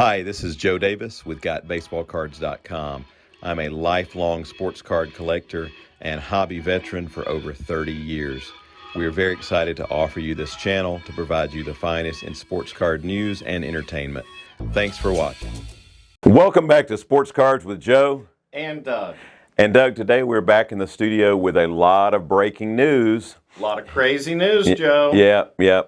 Hi, this is Joe Davis with GotBaseballCards.com. I'm a lifelong sports card collector and hobby veteran for over 30 years. We are very excited to offer you this channel to provide you the finest in sports card news and entertainment. Thanks for watching. Welcome back to Sports Cards with Joe and Doug. And Doug, today we're back in the studio with a lot of breaking news. A lot of crazy news, Joe. Yeah.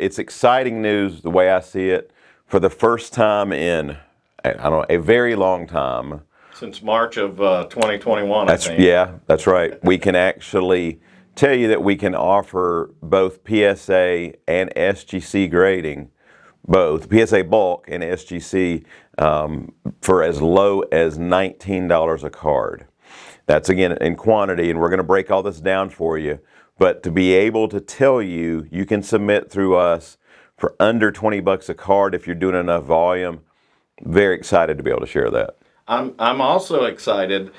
It's exciting news the way I see it. For the first time in, a very long time. Since March of 2021, I think. Yeah, that's right. We can actually tell you that we can offer both PSA and SGC grading, both PSA bulk and SGC, for as low as $19 a card. That's, again, in quantity, and we're going to break all this down for you. But to be able to tell you, you can submit through us for under 20 bucks a card if you're doing enough volume. Very excited to be able to share that. I'm also excited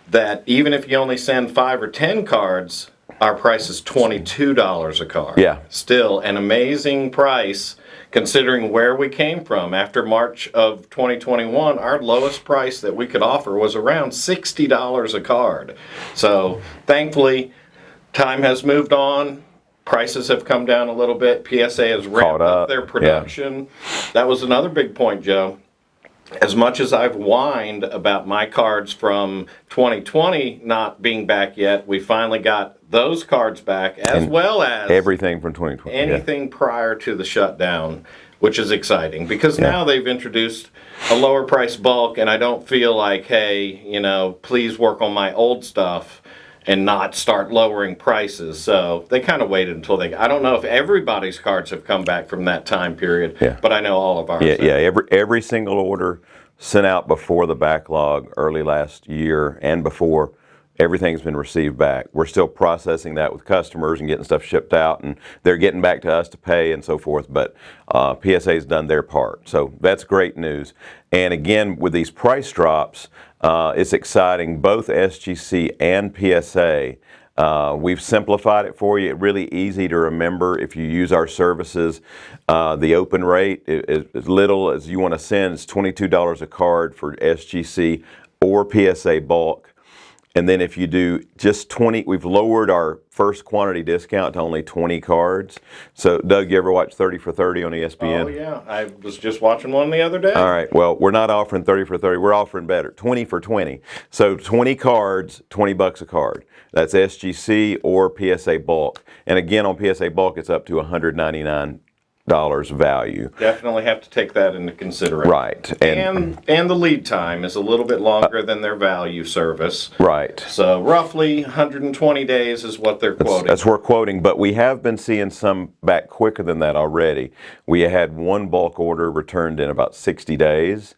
that even if you only send 5 or 10 cards, our price is $22 a card. Yeah. Still an amazing price considering where we came from. After March of 2021, our lowest price that we could offer was around $60 a card. So thankfully, time has moved on. Prices have come down a little bit. PSA has ramped up their production. Yeah. That was another big point, Joe. As much as I've whined about my cards from 2020 not being back yet, we finally got those cards back, as well as everything from 2020. Anything prior to the shutdown, which is exciting because now they've introduced a lower price bulk, and I don't feel like, hey, please work on my old stuff and not start lowering prices. So they kind of waited until I don't know if everybody's cards have come back from that time period, but I know all of ours. Every single order sent out before the backlog early last year and before, everything's been received back. We're still processing that with customers and getting stuff shipped out, and they're getting back to us to pay and so forth, but PSA's done their part. So that's great news. And again, with these price drops, it's exciting, both SGC and PSA. We've simplified it for you. It's really easy to remember if you use our services. The open rate is as little as you want to send. It's $22 a card for SGC or PSA bulk. And then if you do just 20, we've lowered our first quantity discount to only 20 cards. So, Doug, you ever watch 30 for 30 on ESPN? Oh, yeah. I was just watching one the other day. All right. Well, we're not offering 30 for 30. We're offering better, 20 for 20. So 20 cards, 20 bucks a card. That's SGC or PSA bulk. And again, on PSA bulk, it's up to $199 value. Definitely have to take that into consideration. Right. And the lead time is a little bit longer than their value service. Right. So roughly 120 days is what they're quoting. That's what we're quoting, but we have been seeing some back quicker than that already. We had one bulk order returned in about 60 days.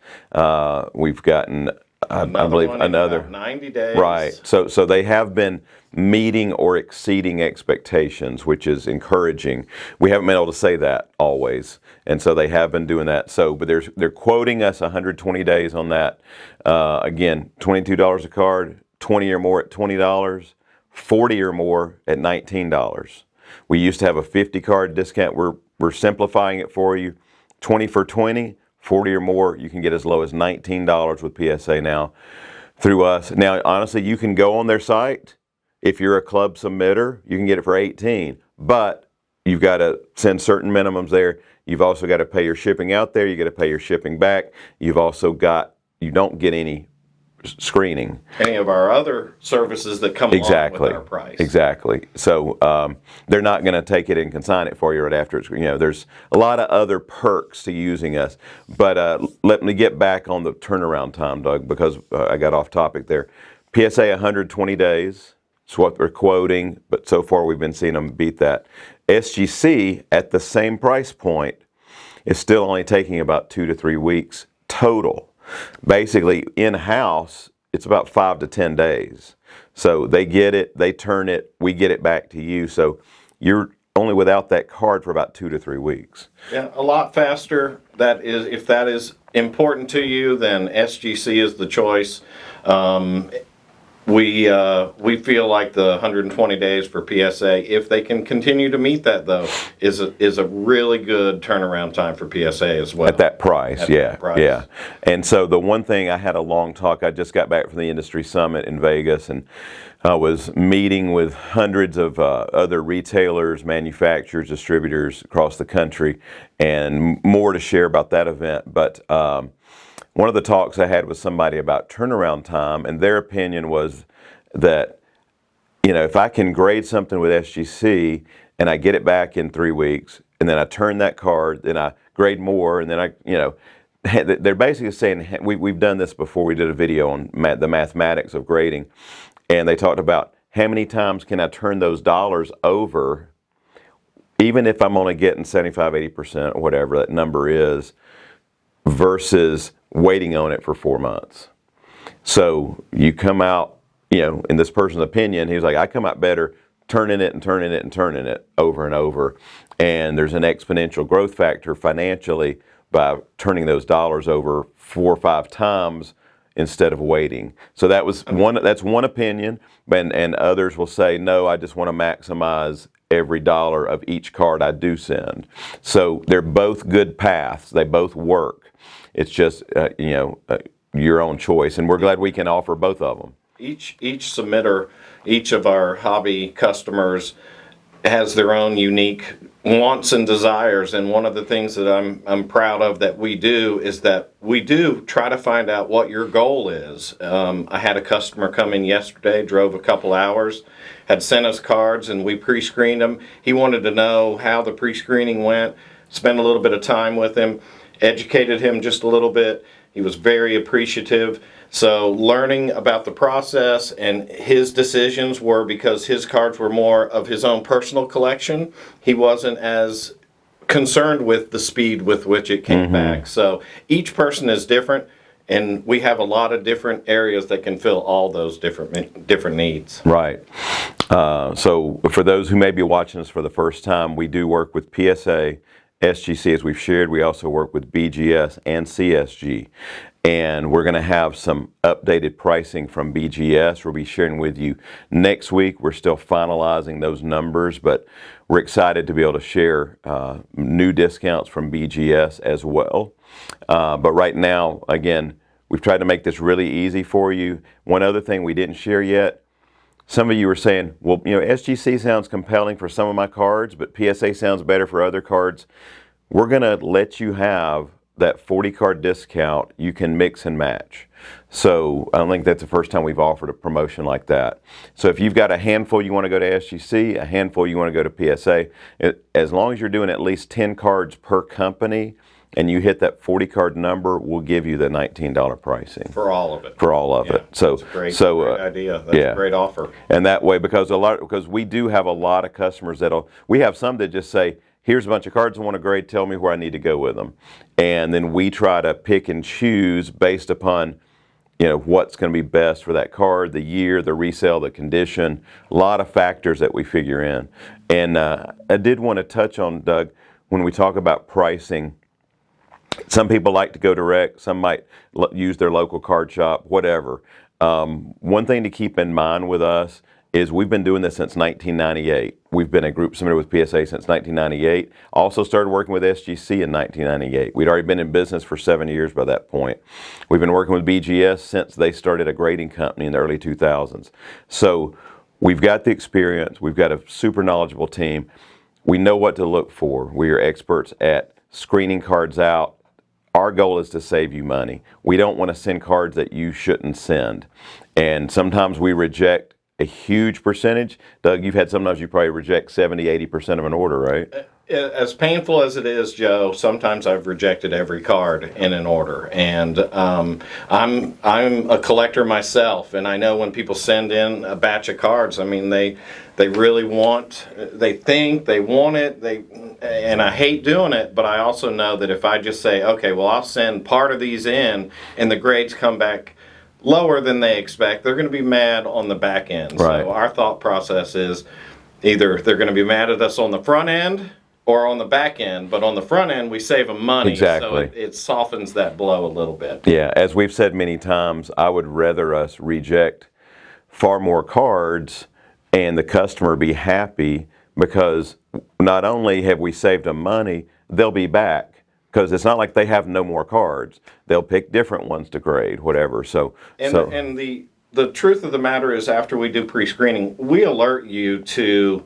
We've gotten I believe another 90 days. Right. So they have been meeting or exceeding expectations, which is encouraging. We haven't been able to say that always, and so they have been doing that. So, but they're quoting us 120 days on that. Again, $22 a card, 20 or more at $20, 40 or more at $19. We used to have a 50 card discount. We're simplifying it for you. 20 for 20. 40 or more, you can get as low as $19 with PSA now through us. Now, honestly, you can go on their site. If you're a club submitter, you can get it for $18, but you've got to send certain minimums there. You've also got to pay your shipping out there. You got to pay your shipping back. You've also you don't get any screening. Any of our other services that come along with our price. Exactly. So they're not going to take it and consign it for you right after it's, there's a lot of other perks to using us. But let me get back on the turnaround time, Doug, because I got off topic there. PSA 120 days. It's what they're quoting, but so far we've been seeing them beat that. SGC at the same price point is still only taking about 2 to 3 weeks total. Basically, in-house, it's about 5 to 10 days. So they get it, they turn it, we get it back to you. So you're only without that card for about 2 to 3 weeks. Yeah, a lot faster. If that is important to you, then SGC is the choice. we feel like the 120 days for PSA, if they can continue to meet that though, is a really good turnaround time for PSA as well. At that price, At yeah, that price. yeah. And so the one thing, I had a long talk. I just got back from the industry summit in Vegas, and I was meeting with hundreds of other retailers, manufacturers, distributors across the country, and more to share about that event. But one of the talks I had with somebody about turnaround time, and their opinion was that, if I can grade something with SGC and I get it back in 3 weeks, and then I turn that card, then I grade more, and then they're basically saying, we've done this before. We did a video on the mathematics of grading, and they talked about how many times can I turn those dollars over, even if I'm only getting 75, 80% or whatever that number is, versus waiting on it for 4 months. So you come out, in this person's opinion, he was like, I come out better turning it and turning it and turning it over and over. And there's an exponential growth factor financially by turning those dollars over 4 or 5 times instead of waiting. So that's one opinion, and others will say, no, I just want to maximize every dollar of each card I do send. So they're both good paths. They both work. It's just, your own choice, and we're glad we can offer both of them. Each submitter, each of our hobby customers has their own unique wants and desires, and one of the things that I'm proud of that we do is that we do try to find out what your goal is. I had a customer come in yesterday, drove a couple hours, had sent us cards, and we pre-screened them. He wanted to know how the pre-screening went, spent a little bit of time with him, educated him just a little bit. He was very appreciative. So learning about the process, and his decisions were because his cards were more of his own personal collection. He wasn't as concerned with the speed with which it came back. So each person is different, and we have a lot of different areas that can fill all those different needs. Right. So for those who may be watching us for the first time, we do work with PSA, SGC, as we've shared. We also work with BGS and CSG. And we're going to have some updated pricing from BGS. We'll be sharing with you next week. We're still finalizing those numbers, but we're excited to be able to share new discounts from BGS as well. But right now, again, we've tried to make this really easy for you. One other thing we didn't share yet, some of you were saying, well, SGC sounds compelling for some of my cards, but PSA sounds better for other cards. We're going to let you have that 40 card discount. You can mix and match. So I don't think that's the first time we've offered a promotion like that. So if you've got a handful you want to go to SGC, a handful you want to go to PSA, as long as you're doing at least 10 cards per company and you hit that 40 card number, we'll give you the $19 pricing. For all of it. For all of it. So that's a great idea. That's a great offer. And that way, because we do have a lot of customers we have some that just say, here's a bunch of cards I want to grade, tell me where I need to go with them. And then we try to pick and choose based upon, what's going to be best for that card, the year, the resale, the condition, a lot of factors that we figure in. And I did want to touch on, Doug, when we talk about pricing, some people like to go direct, some might use their local card shop, whatever. One thing to keep in mind with us is we've been doing this since 1998. We've been a group submitter with PSA since 1998. Also started working with SGC in 1998. We'd already been in business for 7 years by that point. We've been working with BGS since they started a grading company in the early 2000s. So we've got the experience. We've got a super knowledgeable team. We know what to look for. We are experts at screening cards out. Our goal is to save you money. We don't want to send cards that you shouldn't send. And sometimes we reject a huge percentage. Doug, you've had sometimes you probably reject 70, 80% of an order, right? As painful as it is, Joe, sometimes I've rejected every card in an order. And I'm a collector myself, and I know when people send in a batch of cards, I mean, they really want, they think they want it, and I hate doing it, but I also know that if I just say, okay, well, I'll send part of these in, and the grades come back lower than they expect, they're going to be mad on the back end. Right. So our thought process is either they're going to be mad at us on the front end or on the back end, but on the front end we save them money. Exactly. So it softens that blow a little bit. Yeah, as we've said many times, I would rather us reject far more cards and the customer be happy, because not only have we saved them money, they'll be back, because it's not like they have no more cards. They'll pick different ones to grade, whatever. And the truth of the matter is, after we do pre-screening, we alert you to,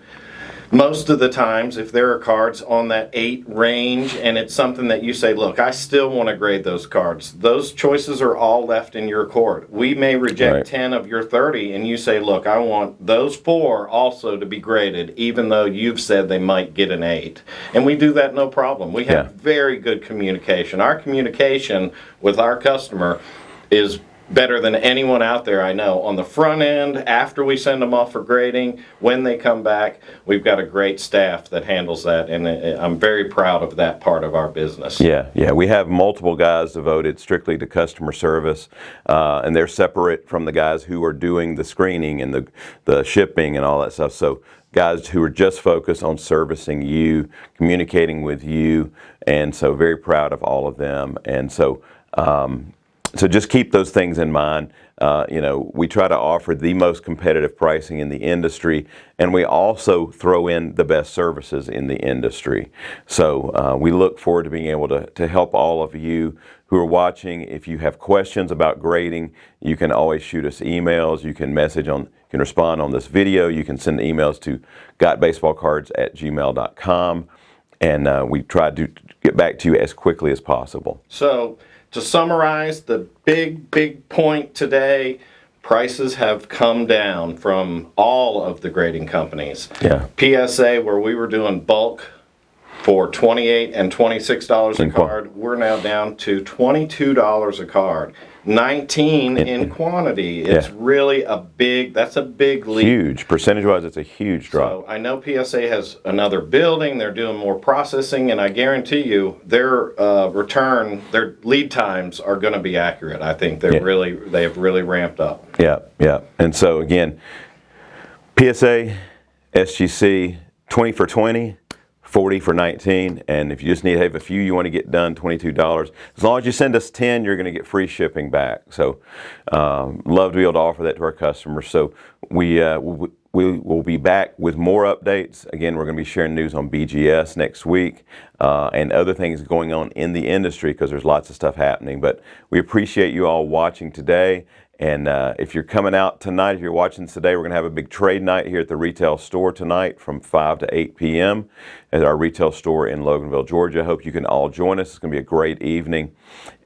most of the times, if there are cards on that 8 range and it's something that you say, look, I still want to grade those cards, those choices are all left in your court. We may reject 10 of your 30 and you say, look, I want those 4 also to be graded, even though you've said they might get an 8. And we do that no problem. We have very good communication. Our communication with our customer is better than anyone out there I know. On the front end, after we send them off for grading, when they come back, we've got a great staff that handles that, and I'm very proud of that part of our business. Yeah, we have multiple guys devoted strictly to customer service, and they're separate from the guys who are doing the screening and the shipping and all that stuff. So guys who are just focused on servicing you, communicating with you, and so very proud of all of them. And so so just keep those things in mind. We try to offer the most competitive pricing in the industry, and we also throw in the best services in the industry. So we look forward to being able to help all of you who are watching. If you have questions about grading, you can always shoot us emails. You can respond on this video. You can send emails to GotBaseballCards@gmail.com, and we try to get back to you as quickly as possible. So, to summarize, the big point today, prices have come down from all of the grading companies. Yeah. PSA, where we were doing bulk for $28 and $26 a card, we're now down to $22 a card. 19 in quantity. It's really that's a big leap. Huge. Percentage-wise, it's a huge drop. So I know PSA has another building. They're doing more processing, and I guarantee you their their lead times are going to be accurate. I think they have really ramped up. Yeah. And so again, PSA, SGC, 20 for 20. 40 for 19, and if you just need to have a few you want to get done, $22. As long as you send us 10, you're going to get free shipping back. So love to be able to offer that to our customers. So we will be back with more updates. Again, we're going to be sharing news on BGS next week and other things going on in the industry, because there's lots of stuff happening. But we appreciate you all watching today. And if you're coming out tonight, if you're watching us today, we're going to have a big trade night here at the retail store tonight from 5 to 8 p.m. at our retail store in Loganville, Georgia. Hope you can all join us. It's going to be a great evening.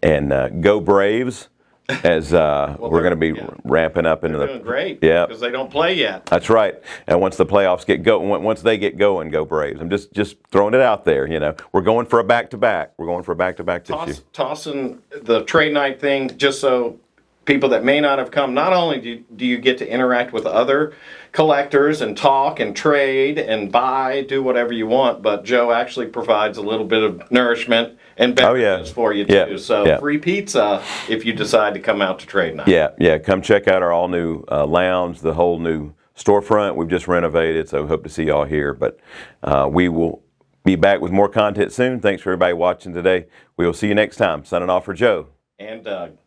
And go Braves, as we're going to be ramping up into doing great, because they don't play yet. That's right. And once the playoffs get going, once they get going, go Braves. I'm just throwing it out there. We're going for a back-to-back. We're going for a back-to-back this year. Tossing the trade night thing, just so people that may not have come, not only do you get to interact with other collectors and talk and trade and buy, do whatever you want, but Joe actually provides a little bit of nourishment and beverages for you too. So free pizza if you decide to come out to trade night. Yeah. Come check out our all new lounge, the whole new storefront we've just renovated. So hope to see y'all here. But we will be back with more content soon. Thanks for everybody watching today. We will see you next time. Signing off for Joe and Doug.